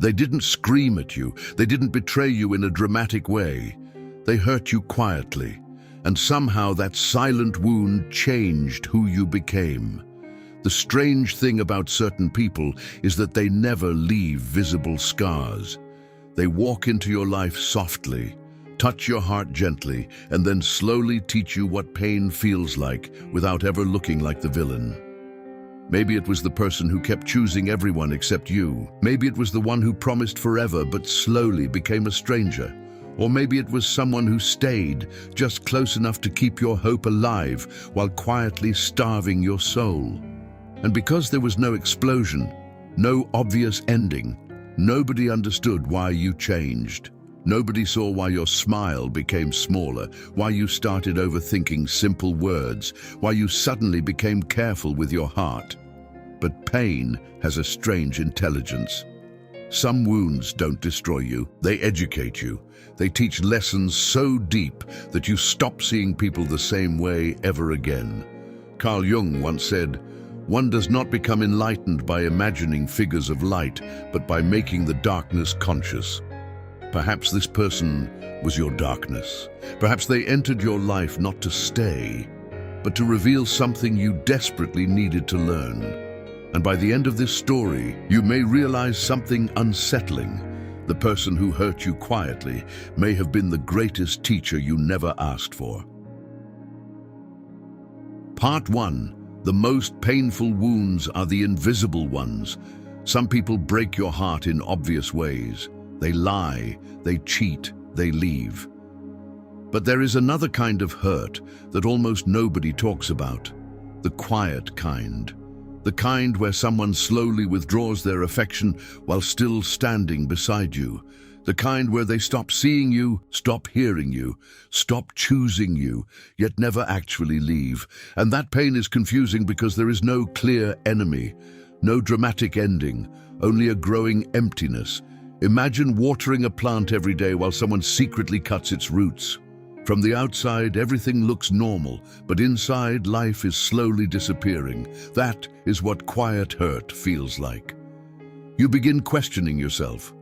They didn't scream at you. They didn't betray you in a dramatic way. They hurt you quietly, and somehow that silent wound changed who you became. The strange thing about certain people is that they never leave visible scars. They walk into your life softly, touch your heart gently, and then slowly teach you what pain feels like without ever looking like the villain. Maybe it was the person who kept choosing everyone except you. Maybe it was the one who promised forever but slowly became a stranger. Or maybe it was someone who stayed just close enough to keep your hope alive while quietly starving your soul. And because there was no explosion, no obvious ending, nobody understood why you changed. Nobody saw why your smile became smaller, why you started overthinking simple words, why you suddenly became careful with your heart. But pain has a strange intelligence. Some wounds don't destroy you, they educate you. They teach lessons so deep that you stop seeing people the same way ever again. Carl Jung once said, "One does not become enlightened by imagining figures of light, but by making the darkness conscious." Perhaps this person was your darkness. Perhaps they entered your life not to stay, but to reveal something you desperately needed to learn. And by the end of this story, you may realize something unsettling. The person who hurt you quietly may have been the greatest teacher you never asked for. Part 1. The most painful wounds are the invisible ones. Some people break your heart in obvious ways. They lie, they cheat, they leave. But there is another kind of hurt that almost nobody talks about. The quiet kind. The kind where someone slowly withdraws their affection while still standing beside you. The kind where they stop seeing you, stop hearing you, stop choosing you, yet never actually leave. And that pain is confusing because there is no clear enemy, no dramatic ending, only a growing emptiness. Imagine watering a plant every day while someone secretly cuts its roots. From the outside, everything looks normal, but inside, life is slowly disappearing. That is what quiet hurt feels like. You begin questioning yourself.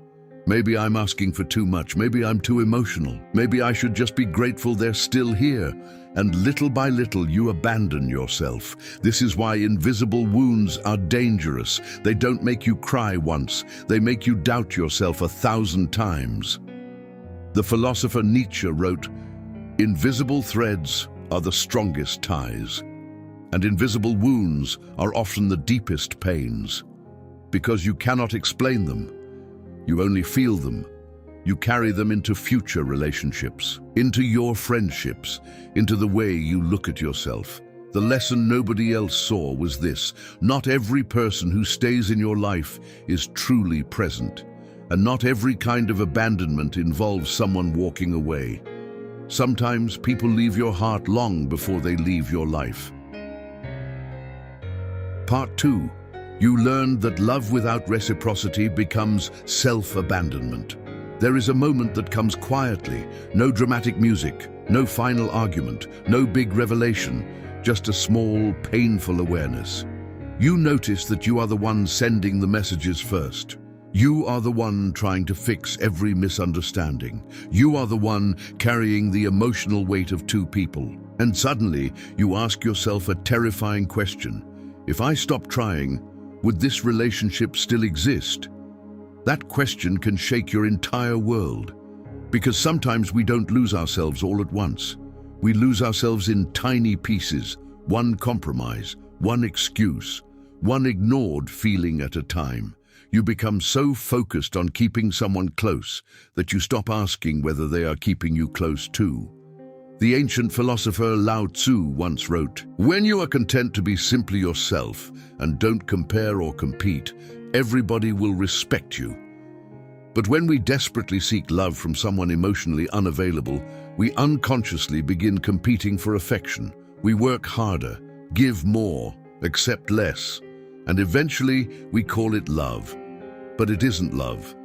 Maybe I'm asking for too much. Maybe I'm too emotional. Maybe I should just be grateful they're still here. And little by little, you abandon yourself. This is why invisible wounds are dangerous. They don't make you cry once. They make you doubt yourself 1,000 times. The philosopher Nietzsche wrote, "Invisible threads are the strongest ties, and invisible wounds are often the deepest pains. Because you cannot explain them, you only feel them. You carry them into future relationships, into your friendships, into the way you look at yourself. The lesson nobody else saw was this: not every person who stays in your life is truly present, and not every kind of abandonment involves someone walking away. Sometimes people leave your heart long before they leave your life." Part 2. You learned that love without reciprocity becomes self-abandonment. There is a moment that comes quietly, no dramatic music, no final argument, no big revelation, just a small, painful awareness. You notice that you are the one sending the messages first. You are the one trying to fix every misunderstanding. You are the one carrying the emotional weight of two people. And suddenly, you ask yourself a terrifying question. If I stop trying, would this relationship still exist? That question can shake your entire world. Because sometimes we don't lose ourselves all at once. We lose ourselves in tiny pieces, one compromise, one excuse, one ignored feeling at a time. You become so focused on keeping someone close that you stop asking whether they are keeping you close too. The ancient philosopher Lao Tzu once wrote, "When you are content to be simply yourself and don't compare or compete, everybody will respect you." But when we desperately seek love from someone emotionally unavailable, we unconsciously begin competing for affection. We work harder, give more, accept less, and eventually we call it love. But it isn't love.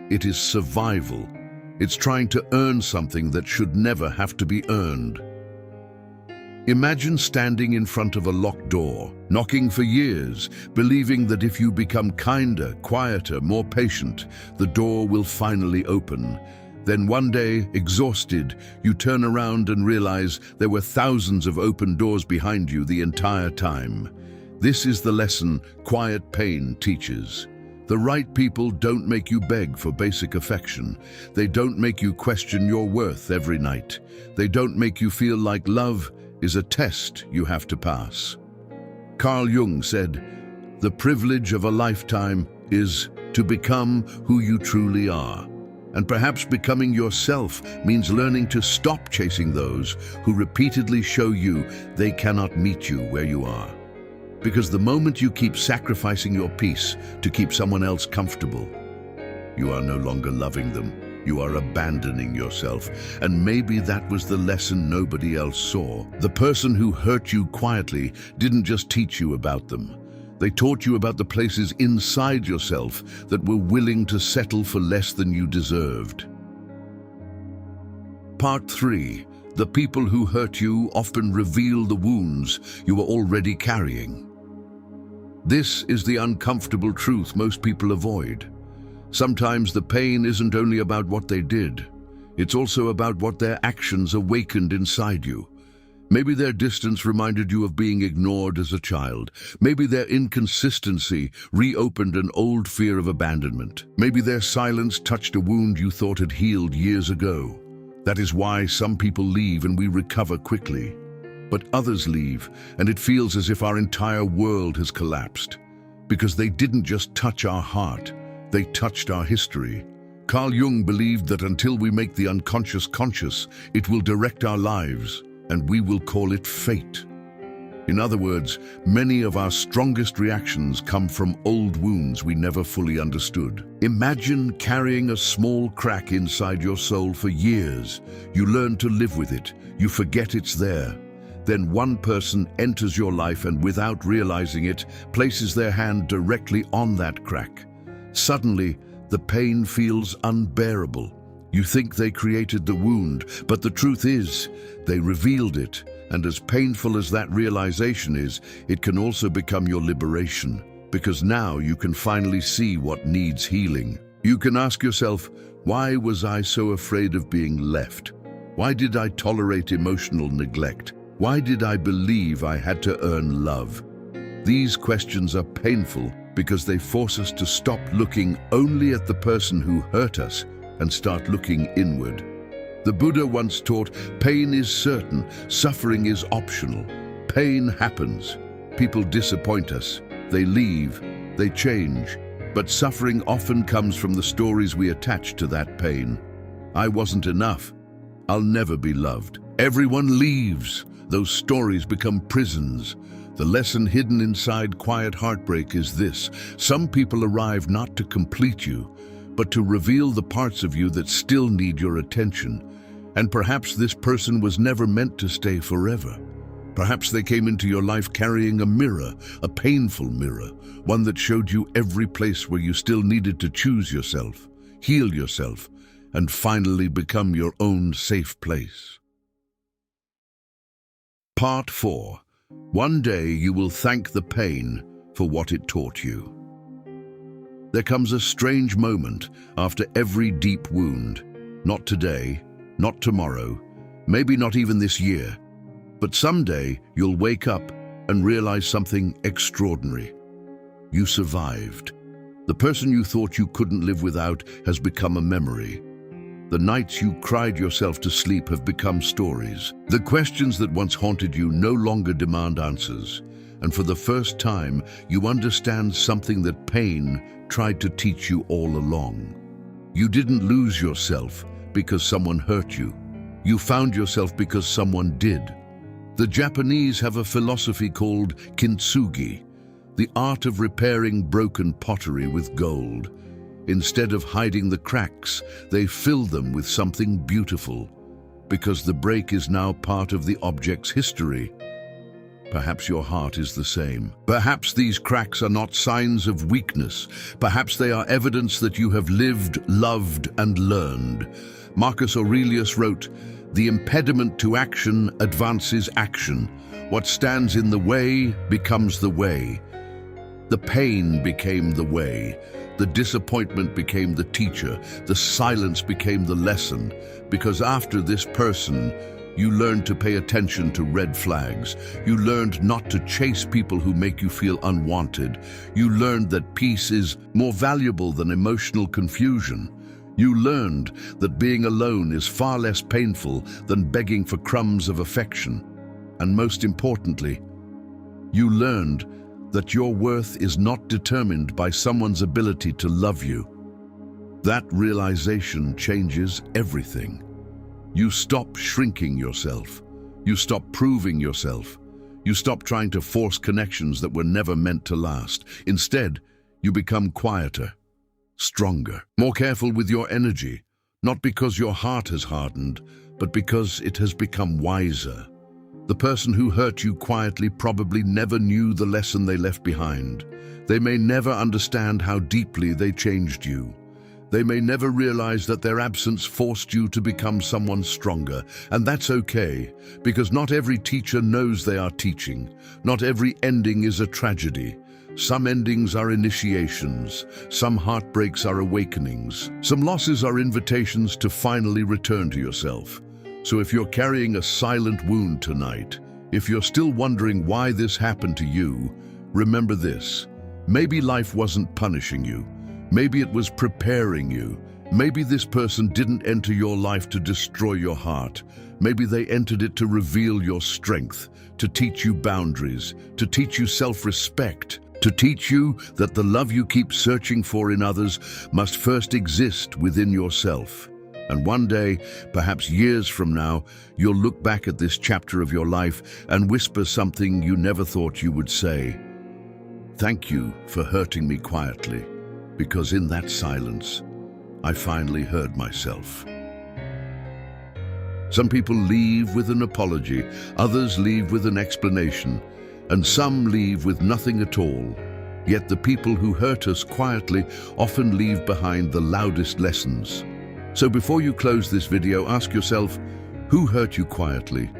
It is survival. It's trying to earn something that should never have to be earned. Imagine standing in front of a locked door, knocking for years, believing that if you become kinder, quieter, more patient, the door will finally open. Then one day, exhausted, you turn around and realize there were thousands of open doors behind you the entire time. This is the lesson quiet pain teaches. The right people don't make you beg for basic affection. They don't make you question your worth every night. They don't make you feel like love is a test you have to pass. Carl Jung said, "The privilege of a lifetime is to become who you truly are." And perhaps becoming yourself means learning to stop chasing those who repeatedly show you they cannot meet you where you are. Because the moment you keep sacrificing your peace to keep someone else comfortable, you are no longer loving them. You are abandoning yourself. And maybe that was the lesson nobody else saw. The person who hurt you quietly didn't just teach you about them. They taught you about the places inside yourself that were willing to settle for less than you deserved. Part 3. The people who hurt you often reveal the wounds you are already carrying. This is the uncomfortable truth most people avoid. Sometimes the pain isn't only about what they did. It's also about what their actions awakened inside you. Maybe their distance reminded you of being ignored as a child. Maybe their inconsistency reopened an old fear of abandonment. Maybe their silence touched a wound you thought had healed years ago. That is why some people leave and we recover quickly. But others leave, and it feels as if our entire world has collapsed. Because they didn't just touch our heart, they touched our history. Carl Jung believed that until we make the unconscious conscious, it will direct our lives, and we will call it fate. In other words, many of our strongest reactions come from old wounds we never fully understood. Imagine carrying a small crack inside your soul for years. You learn to live with it. You forget it's there. Then one person enters your life and, without realizing it, places their hand directly on that crack. Suddenly, the pain feels unbearable. You think they created the wound, but the truth is, they revealed it. And as painful as that realization is, it can also become your liberation, because now you can finally see what needs healing. You can ask yourself, why was I so afraid of being left? Why did I tolerate emotional neglect? Why did I believe I had to earn love? These questions are painful because they force us to stop looking only at the person who hurt us and start looking inward. The Buddha once taught, pain is certain, suffering is optional. Pain happens. People disappoint us. They leave. They change. But suffering often comes from the stories we attach to that pain. I wasn't enough. I'll never be loved. Everyone leaves. Those stories become prisons. The lesson hidden inside quiet heartbreak is this: some people arrive not to complete you, but to reveal the parts of you that still need your attention. And perhaps this person was never meant to stay forever. Perhaps they came into your life carrying a mirror, a painful mirror, one that showed you every place where you still needed to choose yourself, heal yourself, and finally become your own safe place. Part 4. One day you will thank the pain for what it taught you. There comes a strange moment after every deep wound. Not today, not tomorrow, maybe not even this year, but someday you'll wake up and realize something extraordinary. You survived. The person you thought you couldn't live without has become a memory. The nights you cried yourself to sleep have become stories. The questions that once haunted you no longer demand answers. And for the first time, you understand something that pain tried to teach you all along. You didn't lose yourself because someone hurt you. You found yourself because someone did. The Japanese have a philosophy called kintsugi, the art of repairing broken pottery with gold. Instead of hiding the cracks, they fill them with something beautiful, because the break is now part of the object's history. Perhaps your heart is the same. Perhaps these cracks are not signs of weakness. Perhaps they are evidence that you have lived, loved, and learned. Marcus Aurelius wrote, The impediment to action advances action. What stands in the way becomes the way. The pain became the way. The disappointment became the teacher. The silence became the lesson. Because after this person, you learned to pay attention to red flags. You learned not to chase people who make you feel unwanted. You learned that peace is more valuable than emotional confusion. You learned that being alone is far less painful than begging for crumbs of affection. And most importantly, you learned that your worth is not determined by someone's ability to love you. That realization changes everything. You stop shrinking yourself. You stop proving yourself. You stop trying to force connections that were never meant to last. Instead, you become quieter, stronger, more careful with your energy, not because your heart has hardened, but because it has become wiser. The person who hurt you quietly probably never knew the lesson they left behind. They may never understand how deeply they changed you. They may never realize that their absence forced you to become someone stronger. And that's okay, because not every teacher knows they are teaching. Not every ending is a tragedy. Some endings are initiations. Some heartbreaks are awakenings. Some losses are invitations to finally return to yourself. So if you're carrying a silent wound tonight, if you're still wondering why this happened to you, remember this. Maybe life wasn't punishing you. Maybe it was preparing you. Maybe this person didn't enter your life to destroy your heart. Maybe they entered it to reveal your strength, to teach you boundaries, to teach you self-respect, to teach you that the love you keep searching for in others must first exist within yourself. And one day, perhaps years from now, you'll look back at this chapter of your life and whisper something you never thought you would say. Thank you for hurting me quietly, because in that silence, I finally heard myself. Some people leave with an apology, others leave with an explanation, and some leave with nothing at all. Yet the people who hurt us quietly often leave behind the loudest lessons. So before you close this video, ask yourself, who hurt you quietly?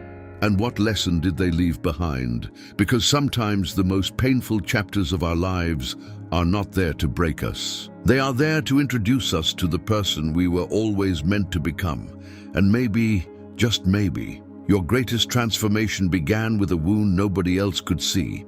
And what lesson did they leave behind? Because sometimes the most painful chapters of our lives are not there to break us. They are there to introduce us to the person we were always meant to become. And maybe, just maybe, your greatest transformation began with a wound nobody else could see.